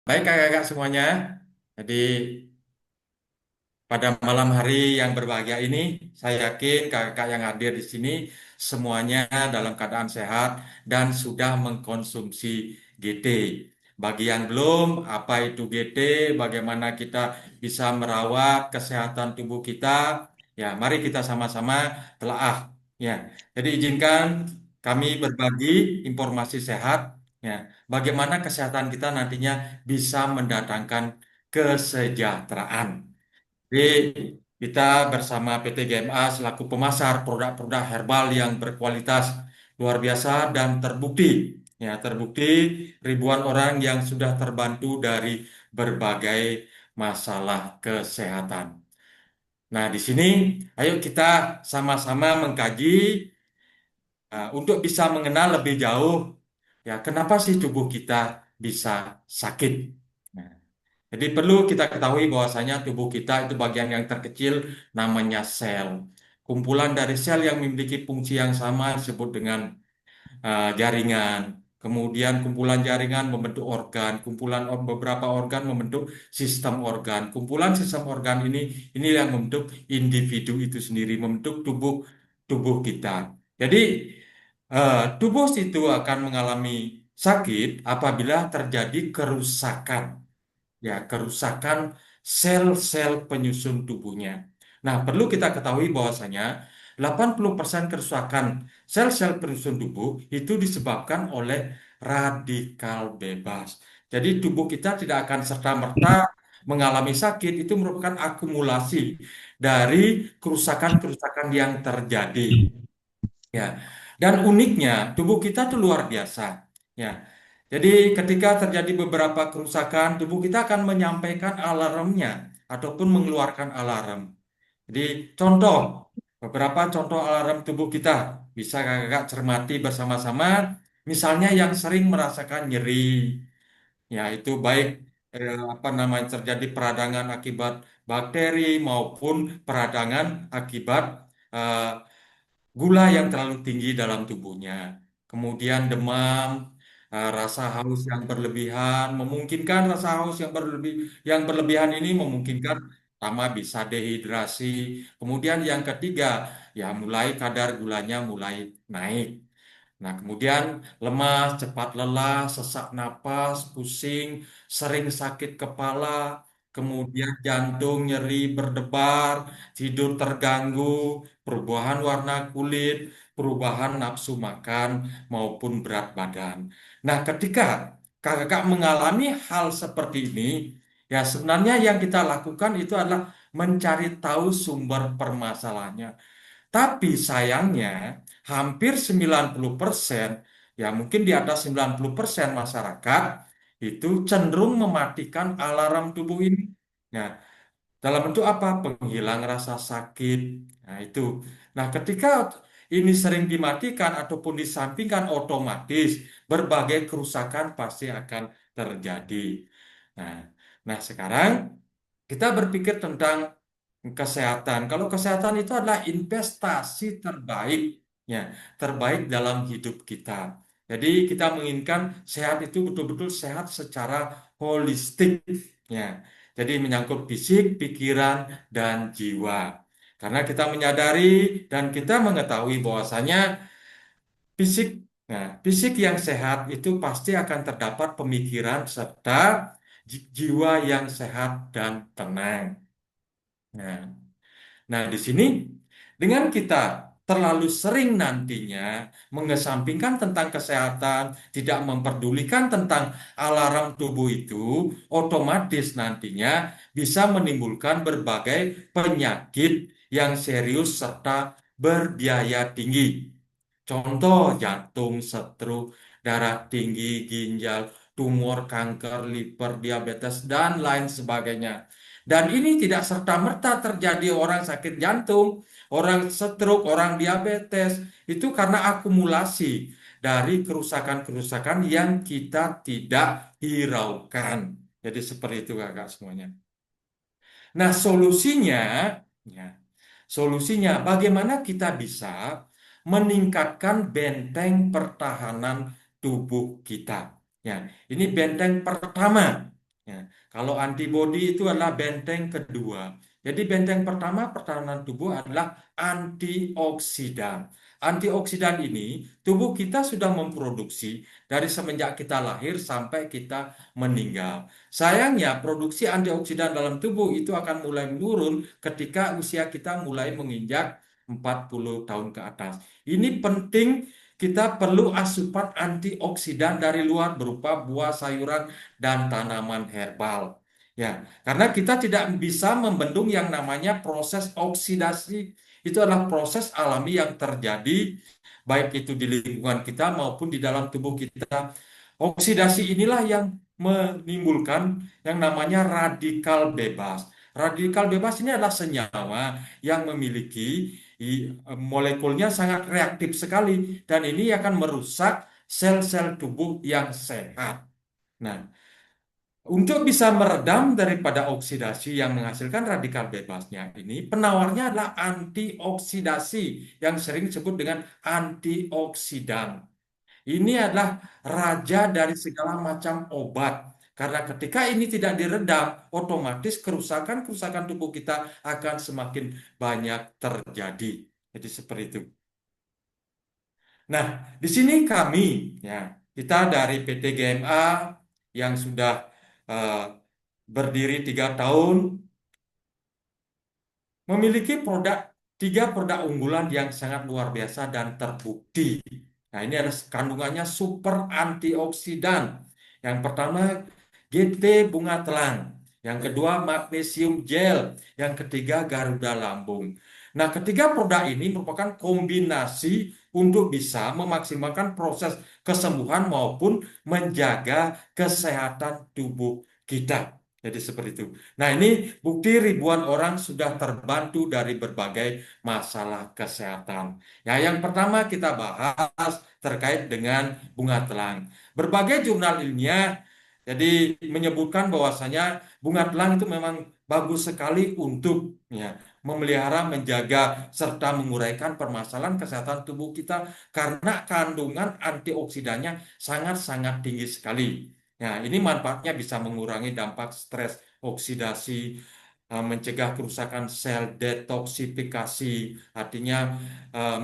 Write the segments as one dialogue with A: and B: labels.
A: Baik kakak-kakak semuanya. Jadi pada malam hari yang berbahagia ini, saya yakin kakak-kakak yang hadir di sini semuanya dalam keadaan sehat dan sudah mengkonsumsi GT. Bagi yang belum, apa itu GT, bagaimana kita bisa merawat kesehatan tubuh kita, ya mari kita sama-sama telaah. Ya, jadi izinkan kami berbagi informasi sehat, ya, bagaimana kesehatan kita nantinya bisa mendatangkan kesejahteraan. Jadi kita bersama PT GMA selaku pemasar produk-produk herbal yang berkualitas luar biasa dan terbukti, ya terbukti ribuan orang yang sudah terbantu dari berbagai masalah kesehatan. Nah, di sini ayo kita sama-sama mengkaji untuk bisa mengenal lebih jauh ya kenapa sih tubuh kita bisa sakit. Nah, jadi perlu kita ketahui bahwasanya tubuh kita itu bagian yang terkecil namanya sel. Kumpulan dari sel yang memiliki fungsi yang sama disebut dengan jaringan. Kemudian kumpulan jaringan membentuk organ, beberapa organ membentuk sistem organ. Kumpulan sistem organ ini yang membentuk individu itu sendiri, membentuk tubuh tubuh kita. Jadi tubuh itu akan mengalami sakit apabila terjadi kerusakan, ya kerusakan sel-sel penyusun tubuhnya. Nah, perlu kita ketahui bahwasanya 80% kerusakan sel-sel penyusun tubuh itu disebabkan oleh radikal bebas. Jadi tubuh kita tidak akan serta-merta mengalami sakit, itu merupakan akumulasi dari kerusakan-kerusakan yang terjadi. Ya, dan uniknya tubuh kita tuh luar biasa. Ya, jadi ketika terjadi beberapa kerusakan, tubuh kita akan menyampaikan alarmnya ataupun mengeluarkan alarm. Jadi contoh, beberapa contoh alarm tubuh kita bisa kakak cermati bersama-sama. Misalnya yang sering merasakan nyeri, ya itu baik apa namanya terjadi peradangan akibat bakteri maupun peradangan akibat eh, gula yang terlalu tinggi dalam tubuhnya. Kemudian demam, rasa haus yang berlebihan, memungkinkan rasa haus yang berlebihan ini memungkinkan pertama bisa dehidrasi. Kemudian yang ketiga, ya mulai kadar gulanya mulai naik. Nah, kemudian lemas, cepat lelah, sesak napas, pusing, sering sakit kepala, kemudian jantung nyeri berdebar, tidur terganggu, perubahan warna kulit, perubahan nafsu makan maupun berat badan. Nah, ketika kakak mengalami hal seperti ini, ya sebenarnya yang kita lakukan itu adalah mencari tahu sumber permasalahannya. Tapi sayangnya hampir 90%, ya mungkin di atas 90% masyarakat itu cenderung mematikan alarm tubuh ini. Nah, dalam bentuk apa? Penghilang rasa sakit. Nah, itu. Nah, ketika ini sering dimatikan ataupun disampingkan otomatis berbagai kerusakan pasti akan terjadi. Nah, nah sekarang kita berpikir tentang kesehatan. Kalau kesehatan itu adalah investasi terbaik, ya, terbaik dalam hidup kita. Jadi kita menginginkan sehat itu betul-betul sehat secara holistik, ya. Jadi menyangkut fisik, pikiran, dan jiwa. Karena kita menyadari dan kita mengetahui bahwasanya fisik, nah, fisik yang sehat itu pasti akan terdapat pemikiran serta jiwa yang sehat dan tenang. Nah, Nah, di sini dengan kita terlalu sering nantinya mengesampingkan tentang kesehatan, tidak memperdulikan tentang alarm tubuh itu, otomatis nantinya bisa menimbulkan berbagai penyakit yang serius serta berbiaya tinggi. Contoh jantung, stroke, darah tinggi, ginjal, tumor, kanker, liver, diabetes, dan lain sebagainya. Dan ini tidak serta-merta terjadi orang sakit jantung, orang stroke, orang diabetes. Itu karena akumulasi dari kerusakan-kerusakan yang kita tidak hiraukan. Jadi seperti itu kakak semuanya. Nah, ya, solusinya bagaimana kita bisa meningkatkan benteng pertahanan tubuh kita. Ya, ini benteng pertama. Kalau antibodi itu adalah benteng kedua. Jadi benteng pertama pertahanan tubuh adalah antioksidan. Antioksidan ini tubuh kita sudah memproduksi dari semenjak kita lahir sampai kita meninggal. Sayangnya produksi antioksidan dalam tubuh itu akan mulai menurun ketika usia kita mulai menginjak 40 tahun ke atas. Ini penting, kita perlu asupan antioksidan dari luar berupa buah, sayuran, dan tanaman herbal. Ya, karena kita tidak bisa membendung yang namanya proses oksidasi. Itu adalah proses alami yang terjadi baik itu di lingkungan kita maupun di dalam tubuh kita. Oksidasi inilah yang menimbulkan yang namanya radikal bebas. Radikal bebas ini adalah senyawa yang memiliki molekulnya sangat reaktif sekali dan ini akan merusak sel-sel tubuh yang sehat. Nah, untuk bisa meredam daripada oksidasi yang menghasilkan radikal bebasnya ini, penawarnya adalah antioksidasi yang sering disebut dengan antioksidan. Ini adalah raja dari segala macam obat. Karena ketika ini tidak diredam, otomatis kerusakan-kerusakan tubuh kita akan semakin banyak terjadi. Jadi seperti itu. Nah, di sini kami, ya, kita dari PT GMA yang sudah eh, berdiri 3 tahun, memiliki tiga produk unggulan yang sangat luar biasa dan terbukti. Nah, ini ada kandungannya super antioksidan. Yang pertama, GT bunga telang. Yang kedua, magnesium gel. Yang ketiga, Garuda lambung. Nah, ketiga produk ini merupakan kombinasi untuk bisa memaksimalkan proses kesembuhan maupun menjaga kesehatan tubuh kita. Jadi seperti itu. Nah, ini bukti ribuan orang sudah terbantu dari berbagai masalah kesehatan. Ya, yang pertama kita bahas terkait dengan bunga telang. Berbagai jurnal ilmiah jadi menyebutkan bahwasanya bunga telang itu memang bagus sekali untuk ya, memelihara, menjaga serta menguraikan permasalahan kesehatan tubuh kita karena kandungan antioksidannya sangat-sangat tinggi sekali. Nah, ini manfaatnya bisa mengurangi dampak stres, oksidasi, mencegah kerusakan sel, detoksifikasi, artinya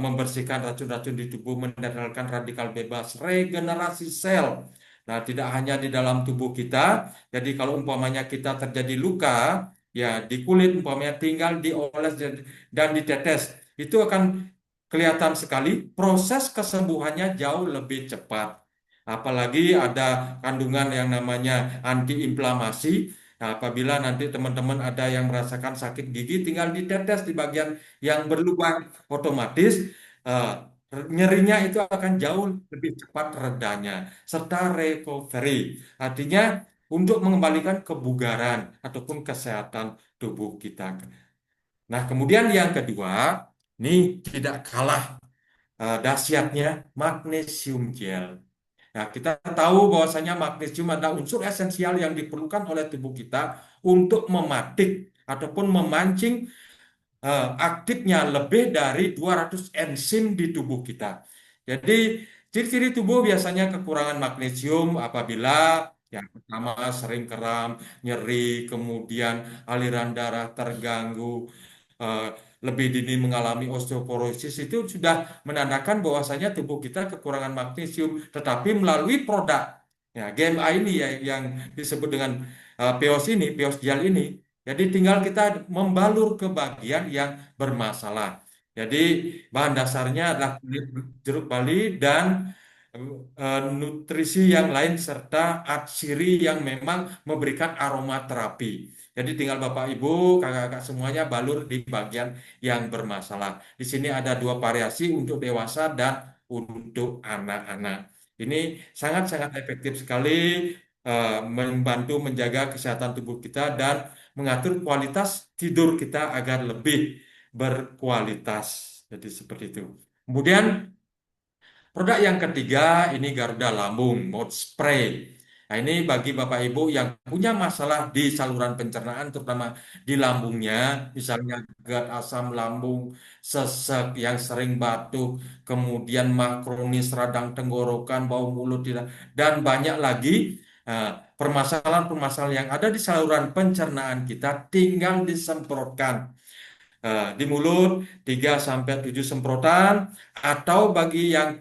A: membersihkan racun-racun di tubuh, menetralkan radikal bebas, regenerasi sel. Nah, tidak hanya di dalam tubuh kita, jadi kalau umpamanya kita terjadi luka, ya di kulit umpamanya tinggal dioles dan ditetes, itu akan kelihatan sekali proses kesembuhannya jauh lebih cepat. Apalagi ada kandungan yang namanya antiinflamasi. Nah, apabila nanti teman-teman ada yang merasakan sakit gigi, tinggal ditetes di bagian yang berlubang, otomatis eh, nyerinya itu akan jauh lebih cepat redanya, serta recovery. Artinya untuk mengembalikan kebugaran ataupun kesehatan tubuh kita. Nah, kemudian yang kedua, ini tidak kalah dahsyatnya magnesium gel. Nah, kita tahu bahwasanya magnesium adalah unsur esensial yang diperlukan oleh tubuh kita untuk mematik ataupun memancing aktifnya lebih dari 200 enzim di tubuh kita. Jadi, ciri-ciri tubuh biasanya kekurangan magnesium apabila yang pertama sering kram, nyeri, kemudian aliran darah terganggu, eh, lebih dini mengalami osteoporosis, itu sudah menandakan bahwasanya tubuh kita kekurangan magnesium. Tetapi melalui produk ya, GMA ini ya, yang disebut dengan PEOS ini, PEOS gel ini, jadi tinggal kita membalur ke bagian yang bermasalah. Jadi bahan dasarnya adalah kulit jeruk bali dan nutrisi yang lain serta atsiri yang memang memberikan aromaterapi. Jadi tinggal Bapak Ibu, kakak-kakak semuanya balur di bagian yang bermasalah. Di sini ada dua variasi untuk dewasa dan untuk anak-anak. Ini sangat-sangat efektif sekali membantu menjaga kesehatan tubuh kita dan mengatur kualitas tidur kita agar lebih berkualitas. Jadi seperti itu. Kemudian produk yang ketiga ini Garuda Lambung Mouth Spray. Nah, ini bagi Bapak Ibu yang punya masalah di saluran pencernaan, terutama di lambungnya, misalnya GERD, asam lambung, sesek yang sering batuk, kemudian makronis, radang tenggorokan, bau mulut, dan banyak lagi. Nah, permasalahan-permasalahan yang ada di saluran pencernaan kita tinggal disemprotkan di mulut 3 sampai 7 semprotan atau bagi yang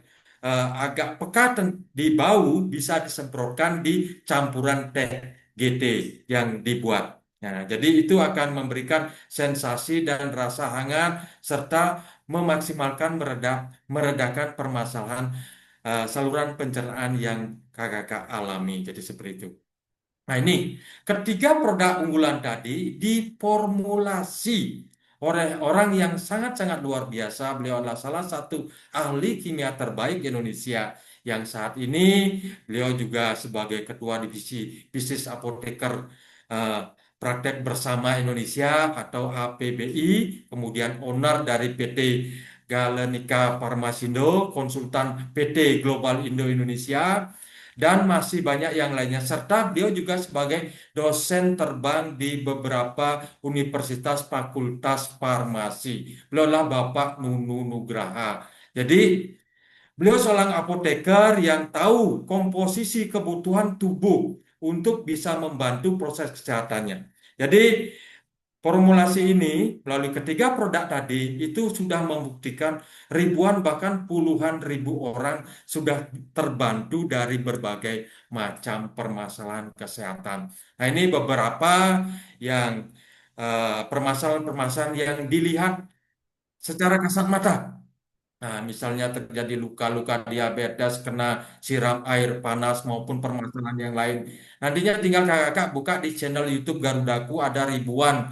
A: agak peka di bau bisa disemprotkan di campuran teh GT yang dibuat. Nah, jadi itu akan memberikan sensasi dan rasa hangat serta memaksimalkan meredakan permasalahan saluran pencernaan yang kakak alami. Jadi seperti itu. Nah ini, ketiga produk unggulan tadi diformulasi oleh orang yang sangat-sangat luar biasa. Beliau adalah salah satu ahli kimia terbaik Indonesia yang saat ini beliau juga sebagai ketua divisi bisnis apoteker eh, Praktek Bersama Indonesia atau APBI, kemudian owner dari PT Galenika Farmasindo, konsultan PT Global Indo Indonesia, dan masih banyak yang lainnya. Serta beliau juga sebagai dosen terbang di beberapa universitas fakultas farmasi. Beliau adalah Bapak Nunu Nugraha. Jadi, beliau seorang apoteker yang tahu komposisi kebutuhan tubuh untuk bisa membantu proses kesehatannya. Jadi, formulasi ini melalui ketiga produk tadi itu sudah membuktikan ribuan bahkan puluhan ribu orang sudah terbantu dari berbagai macam permasalahan kesehatan. Nah, ini beberapa yang permasalahan-permasalahan yang dilihat secara kasat mata. Nah, misalnya terjadi luka-luka diabetes, kena siram air panas maupun permasalahan yang lain. Nantinya tinggal kakak-kakak buka di channel YouTube Garudaku ada ribuan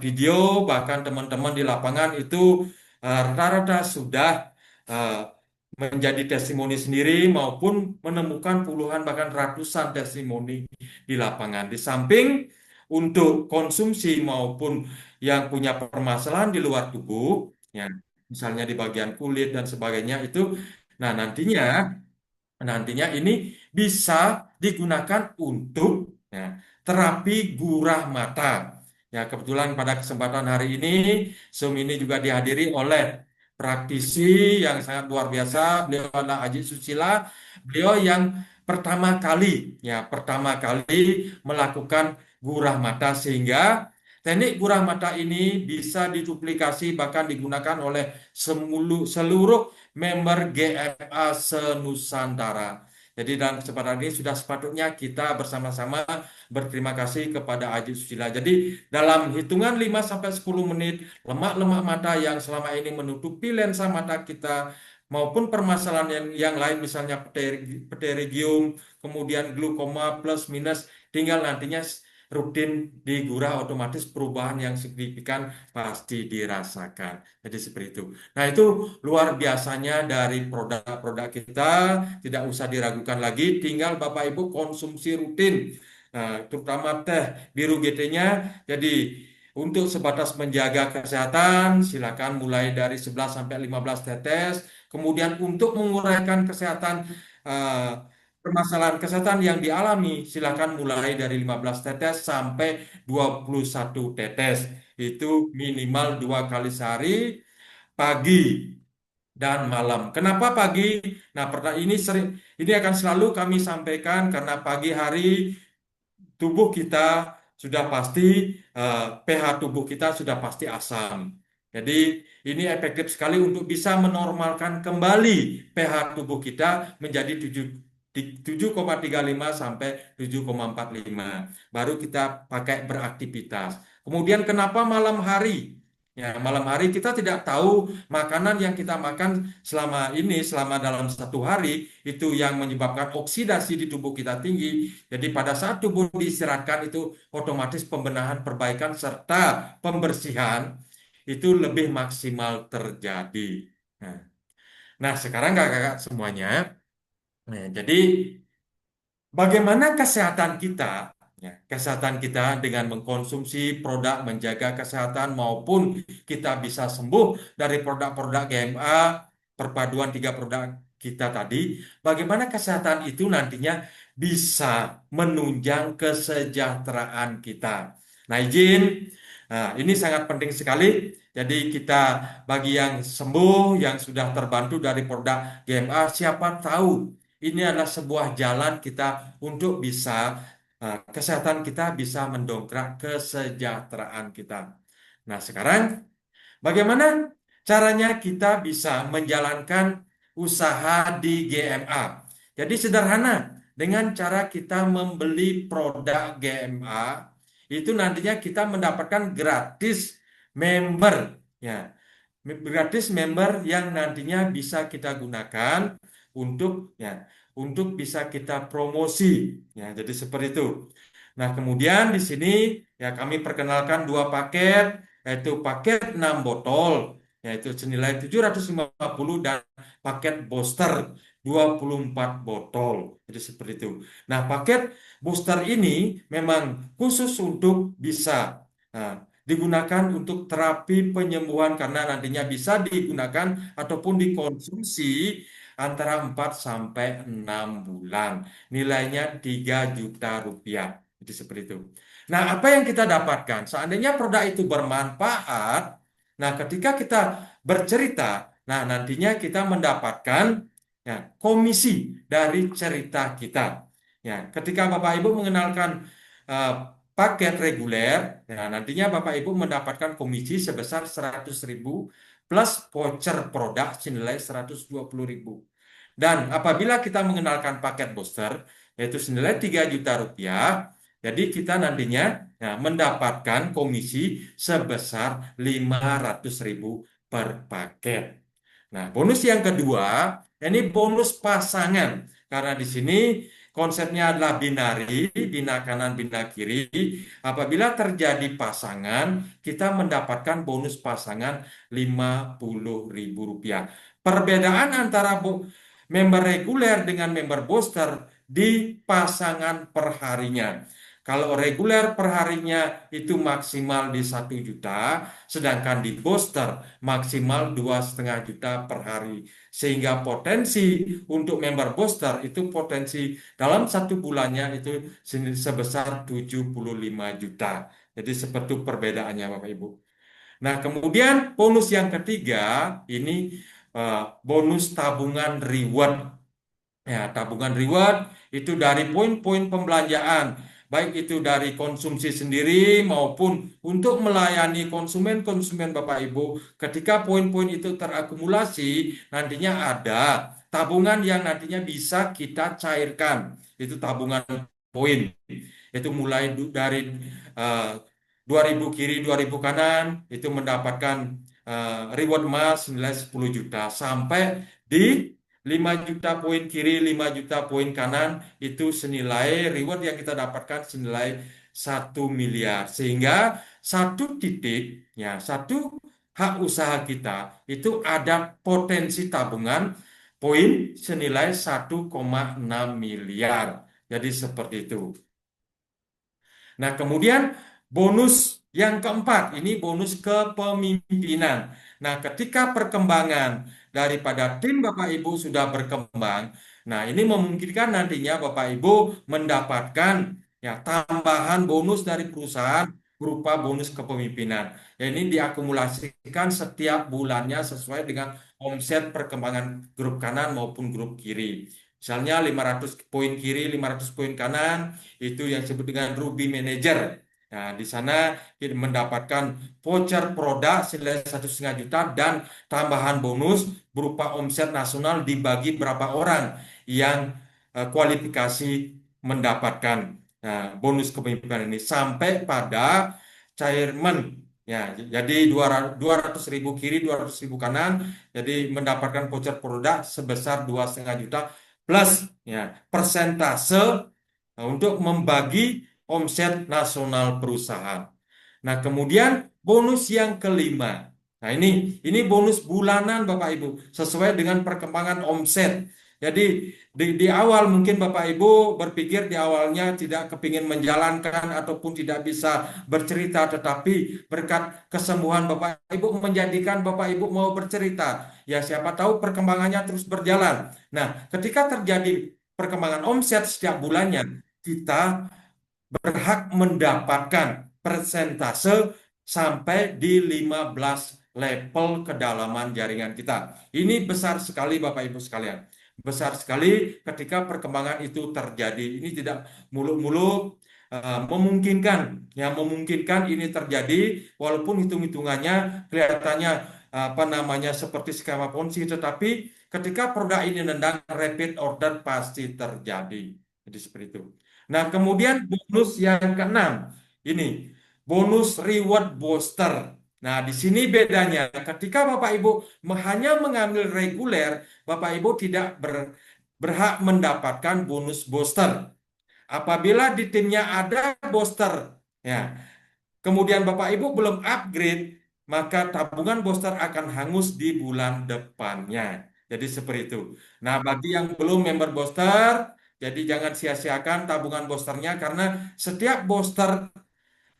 A: video, bahkan teman-teman di lapangan itu rata-rata sudah eh, menjadi testimoni sendiri maupun menemukan puluhan bahkan ratusan testimoni di lapangan. Di samping untuk konsumsi maupun yang punya permasalahan di luar tubuh, ya, misalnya di bagian kulit dan sebagainya itu. Nah, nantinya ini bisa digunakan untuk ya, terapi gurah mata. Ya, kebetulan pada kesempatan hari ini Zoom ini juga dihadiri oleh praktisi yang sangat luar biasa. Beliau adalah Aji Susila. Beliau yang pertama kali melakukan gurah mata sehingga teknik gurah mata ini bisa diduplikasi bahkan digunakan oleh seluruh member GFA se-Nusantara. Jadi dalam kesempatan ini sudah sepatutnya kita bersama-sama berterima kasih kepada Aji Susila. Jadi dalam hitungan 5 sampai 10 menit, lemak-lemak mata yang selama ini menutupi lensa mata kita maupun permasalahan yang lain misalnya pterygium, kemudian glukoma plus minus, tinggal nantinya rutin digurah otomatis perubahan yang signifikan pasti dirasakan. Jadi seperti itu. Nah, itu luar biasanya dari produk-produk kita, tidak usah diragukan lagi, tinggal Bapak Ibu konsumsi rutin. Nah, terutama teh biru GT-nya. Jadi, untuk sebatas menjaga kesehatan, silakan mulai dari 11 sampai 15 tetes. Kemudian untuk menguraikan kesehatan eh, permasalahan kesehatan yang dialami, silakan mulai dari 15 tetes sampai 21 tetes. Itu minimal 2 kali sehari, pagi dan malam. Kenapa pagi? Nah, ini akan selalu kami sampaikan karena pagi hari tubuh kita sudah pasti pH tubuh kita sudah pasti asam. Jadi ini efektif sekali untuk bisa menormalkan kembali pH tubuh kita menjadi 7,35 sampai 7,45. Baru kita pakai beraktivitas. Kemudian kenapa malam hari? Ya, malam hari kita tidak tahu makanan yang kita makan selama dalam 1 hari itu yang menyebabkan oksidasi di tubuh kita tinggi. Jadi pada saat tubuh diistirahatkan itu otomatis pembenahan, perbaikan serta pembersihan itu lebih maksimal terjadi. Nah, sekarang kakak-kakak semuanya, jadi bagaimana kesehatan kita? Ya, kesehatan kita dengan mengkonsumsi produk menjaga kesehatan maupun kita bisa sembuh dari produk-produk GMA, perpaduan 3 produk kita tadi. Bagaimana kesehatan itu nantinya bisa menunjang kesejahteraan kita. Nah, ini sangat penting sekali. Jadi kita bagi yang sembuh, yang sudah terbantu dari produk GMA, siapa tahu ini adalah sebuah jalan kita untuk bisa kesehatan kita bisa mendongkrak kesejahteraan kita. Nah, sekarang bagaimana caranya kita bisa menjalankan usaha di GMA? Jadi sederhana, dengan cara kita membeli produk GMA, itu nantinya kita mendapatkan gratis member, ya, gratis member yang nantinya bisa kita gunakan untuk ya untuk bisa kita promosi, ya. Jadi seperti itu. Nah, kemudian di sini ya kami perkenalkan dua paket, yaitu paket 6 botol, yaitu senilai 750, dan paket booster 24 botol. Jadi seperti itu. Nah, paket booster ini memang khusus untuk bisa nah, digunakan untuk terapi penyembuhan, karena nantinya bisa digunakan ataupun dikonsumsi antara 4 sampai 6 bulan. Nilainya 3 juta rupiah. Jadi seperti itu. Nah, apa yang kita dapatkan? Seandainya produk itu bermanfaat, nah ketika kita bercerita, nah nantinya kita mendapatkan ya komisi dari cerita kita. Ya, ketika Bapak Ibu mengenalkan eh, paket reguler, nah nantinya Bapak Ibu mendapatkan komisi sebesar 100.000 plus voucher produk senilai 120.000. Dan apabila kita mengenalkan paket booster, yaitu senilai 3 juta rupiah, jadi kita nantinya ya, mendapatkan komisi sebesar 500.000 per paket. Nah, bonus yang kedua, ini bonus pasangan. Karena di sini konsepnya adalah binari, bina kanan, bina kiri. Apabila terjadi pasangan, kita mendapatkan bonus pasangan 50.000 rupiah. Perbedaan antara member reguler dengan member booster di pasangan perharinya. Kalau reguler perharinya itu maksimal di 1 juta, sedangkan di booster maksimal 2,5 juta per hari. Sehingga potensi untuk member booster itu potensi dalam 1 bulannya itu sebesar 75 juta. Jadi seperti perbedaannya Bapak Ibu. Nah, kemudian bonus yang ketiga ini bonus tabungan reward. Ya, tabungan reward itu dari poin-poin pembelanjaan, baik itu dari konsumsi sendiri maupun untuk melayani konsumen-konsumen Bapak Ibu. Ketika poin-poin itu terakumulasi, nantinya ada tabungan yang nantinya bisa kita cairkan. Itu tabungan poin. Itu mulai dari eh, 2.000 kiri, 2.000 kanan, itu mendapatkan reward emas nilai 10 juta sampai di 5 juta poin kiri, 5 juta poin kanan, itu senilai reward yang kita dapatkan senilai 1 miliar. Sehingga satu titik, ya, satu hak usaha kita itu ada potensi tabungan poin senilai 1,6 miliar. Jadi seperti itu. Nah, kemudian bonus yang keempat, ini bonus kepemimpinan. Nah, ketika perkembangan daripada tim Bapak Ibu sudah berkembang, nah ini memungkinkan nantinya Bapak Ibu mendapatkan ya tambahan bonus dari perusahaan berupa bonus kepemimpinan. Ya, ini diakumulasikan setiap bulannya sesuai dengan omset perkembangan grup kanan maupun grup kiri. Misalnya 500 poin kiri, 500 poin kanan, itu yang disebut dengan Ruby Manager. Nah, di sana kita mendapatkan voucher produk senilai 1,5 juta dan tambahan bonus berupa omset nasional dibagi berapa orang yang kualifikasi mendapatkan bonus kepemimpinan ini sampai pada chairman. Ya, jadi 200.000 kiri, 200.000 kanan, jadi mendapatkan voucher produk sebesar 2,5 juta plus ya persentase untuk membagi omset nasional perusahaan. Nah, kemudian bonus yang kelima. Nah, ini bonus bulanan Bapak Ibu sesuai dengan perkembangan omset. Jadi di awal mungkin Bapak Ibu berpikir di awalnya tidak kepingin menjalankan ataupun tidak bisa bercerita, tetapi berkat kesembuhan Bapak Ibu menjadikan Bapak Ibu mau bercerita. Ya, siapa tahu perkembangannya terus berjalan. Nah, ketika terjadi perkembangan omset setiap bulannya, kita berhak mendapatkan persentase sampai di 15 level kedalaman jaringan kita. Ini besar sekali Bapak Ibu sekalian. Besar sekali ketika perkembangan itu terjadi. Ini tidak muluk-muluk, memungkinkan, ya memungkinkan ini terjadi, walaupun hitung-hitungannya kelihatannya apa namanya seperti skema Ponzi, tetapi ketika produk ini nendang, repeat order pasti terjadi. Jadi seperti itu. Nah, kemudian bonus yang keenam ini bonus reward booster. Nah, di sini bedanya ketika Bapak Ibu hanya mengambil reguler, Bapak Ibu tidak berhak mendapatkan bonus booster. Apabila di timnya ada booster, ya, kemudian Bapak Ibu belum upgrade, maka tabungan booster akan hangus di bulan depannya. Jadi seperti itu. Nah, bagi yang belum member booster, jadi jangan sia-siakan tabungan boosternya karena setiap booster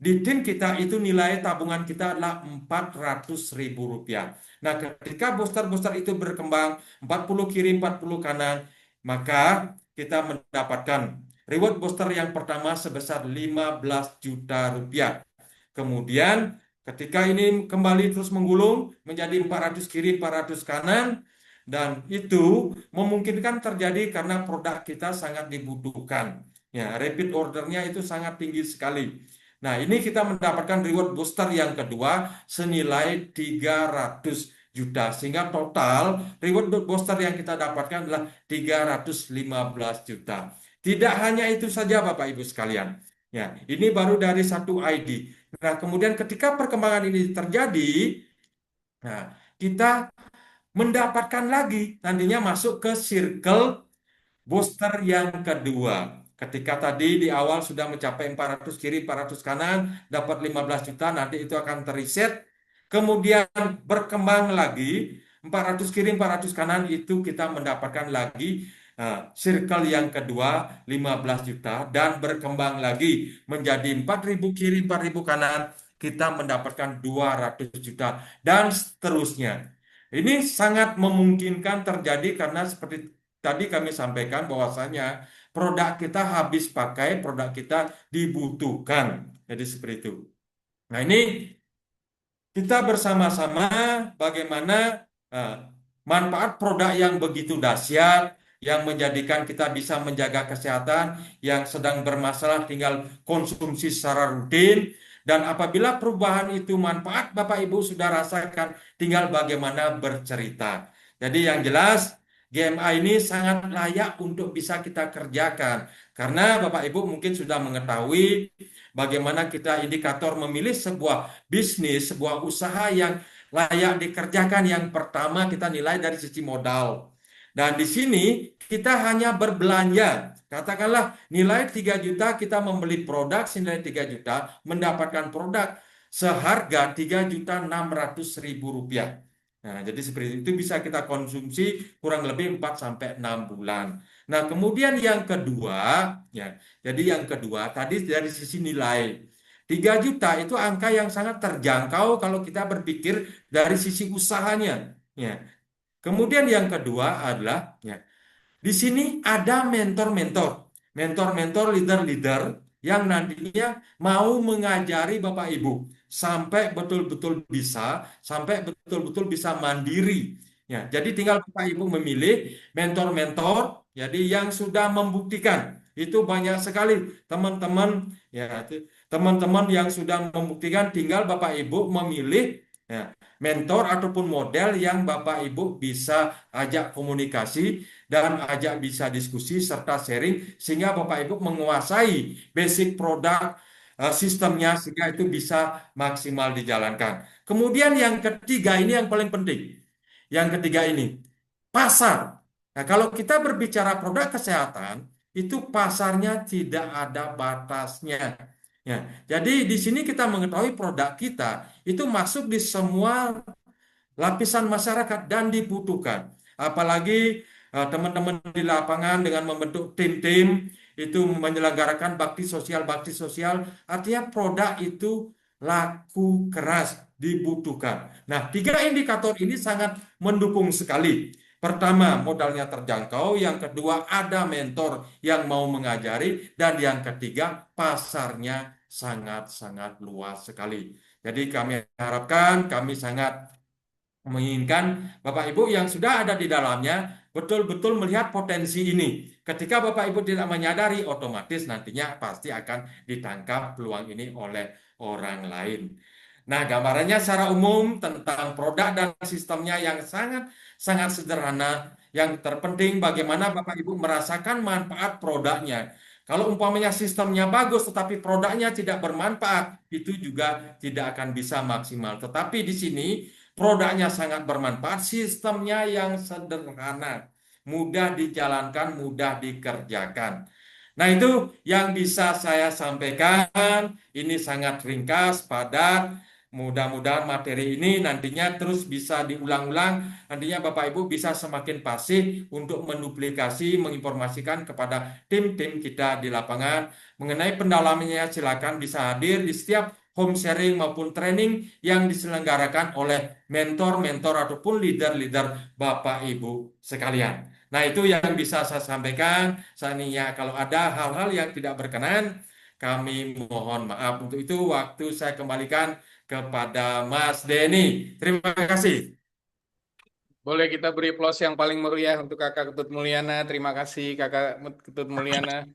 A: di tim kita itu nilai tabungan kita adalah 400.000 rupiah. Nah, ketika booster-booster itu berkembang 40 kiri 40 kanan, maka kita mendapatkan reward booster yang pertama sebesar 15 juta rupiah. Kemudian ketika ini kembali terus menggulung menjadi 400 kiri 400 kanan, dan itu memungkinkan terjadi karena produk kita sangat dibutuhkan. Ya, repeat ordernya itu sangat tinggi sekali. Nah, ini kita mendapatkan reward booster yang kedua senilai 300 juta. Sehingga total reward booster yang kita dapatkan adalah 315 juta. Tidak hanya itu saja Bapak Ibu sekalian. Ya, ini baru dari satu ID. Nah, kemudian ketika perkembangan ini terjadi, nah, kita mendapatkan lagi nantinya masuk ke circle booster yang kedua. Ketika tadi di awal sudah mencapai 400 kiri, 400 kanan, dapat 15 juta, nanti itu akan teriset. Kemudian berkembang lagi, 400 kiri, 400 kanan itu kita mendapatkan lagi circle yang kedua 15 juta dan berkembang lagi menjadi 4.000 kiri, 4.000 kanan, kita mendapatkan 200 juta dan seterusnya. Ini sangat memungkinkan terjadi karena seperti tadi kami sampaikan bahwasanya produk kita habis pakai, produk kita dibutuhkan. Jadi seperti itu. Nah, ini kita bersama-sama bagaimana eh, manfaat produk yang begitu dahsyat, yang menjadikan kita bisa menjaga kesehatan, yang sedang bermasalah tinggal konsumsi secara rutin, dan apabila perubahan itu manfaat Bapak Ibu sudah rasakan, tinggal bagaimana bercerita. Jadi yang jelas, GMA ini sangat layak untuk bisa kita kerjakan. Karena Bapak Ibu mungkin sudah mengetahui bagaimana kita indikator memilih sebuah bisnis, sebuah usaha yang layak dikerjakan. Yang pertama kita nilai dari sisi modal. Dan di sini kita hanya berbelanja. Katakanlah nilai 3 juta kita membeli produk senilai 3 juta, mendapatkan produk seharga 3.600.000 rupiah. Nah, jadi seperti itu bisa kita konsumsi kurang lebih 4 sampai 6 bulan. Nah, kemudian yang kedua, ya, jadi yang kedua tadi dari sisi nilai. 3 juta itu angka yang sangat terjangkau kalau kita berpikir dari sisi usahanya. Ya. Kemudian yang kedua adalah ya, di sini ada mentor-mentor, mentor-mentor, leader-leader yang nantinya mau mengajari Bapak Ibu sampai betul-betul bisa, sampai betul-betul bisa mandiri. Ya, jadi tinggal Bapak Ibu memilih mentor-mentor, jadi yang sudah membuktikan. Itu banyak sekali teman-teman, ya, teman-teman yang sudah membuktikan. Tinggal Bapak Ibu memilih ya, mentor ataupun model yang Bapak Ibu bisa ajak komunikasi dan ajak bisa diskusi serta sharing sehingga Bapak Ibu menguasai basic produk sistemnya sehingga itu bisa maksimal dijalankan. Kemudian yang ketiga ini yang paling penting. Yang ketiga ini pasar. Nah, kalau kita berbicara produk kesehatan itu pasarnya tidak ada batasnya. Ya, jadi di sini kita mengetahui produk kita itu masuk di semua lapisan masyarakat dan dibutuhkan. Apalagi teman-teman di lapangan dengan membentuk tim-tim itu menyelenggarakan bakti sosial, artinya produk itu laku keras, dibutuhkan. Nah, tiga indikator ini sangat mendukung sekali. Pertama, modalnya terjangkau, yang kedua ada mentor yang mau mengajari, dan yang ketiga pasarnya sangat-sangat luas sekali. Jadi kami harapkan, kami sangat menginginkan Bapak Ibu yang sudah ada di dalamnya betul-betul melihat potensi ini. Ketika Bapak Ibu tidak menyadari, otomatis nantinya pasti akan ditangkap peluang ini oleh orang lain. Nah, gambarannya secara umum tentang produk dan sistemnya yang sangat sangat sederhana. Yang terpenting bagaimana Bapak Ibu merasakan manfaat produknya. Kalau umpamanya sistemnya bagus tetapi produknya tidak bermanfaat, itu juga tidak akan bisa maksimal. Tetapi di sini produknya sangat bermanfaat, sistemnya yang sederhana, mudah dijalankan, mudah dikerjakan. Nah, itu yang bisa saya sampaikan. Ini sangat ringkas, padat. Mudah-mudahan materi ini nantinya terus bisa diulang-ulang. Nantinya Bapak Ibu bisa semakin pasif untuk menduplikasi, menginformasikan kepada tim-tim kita di lapangan. Mengenai pendalamannya, silakan bisa hadir di setiap home sharing maupun training yang diselenggarakan oleh mentor-mentor ataupun leader-leader Bapak Ibu sekalian. Nah, itu yang bisa saya sampaikan. Seandainya kalau ada hal-hal yang tidak berkenan, kami mohon maaf. Untuk itu, waktu saya kembalikan kepada Mas Denny. Terima kasih.
B: Boleh kita beri applause yang paling meriah untuk Kakak Ketut Mulyana. Terima kasih Kakak Ketut Mulyana.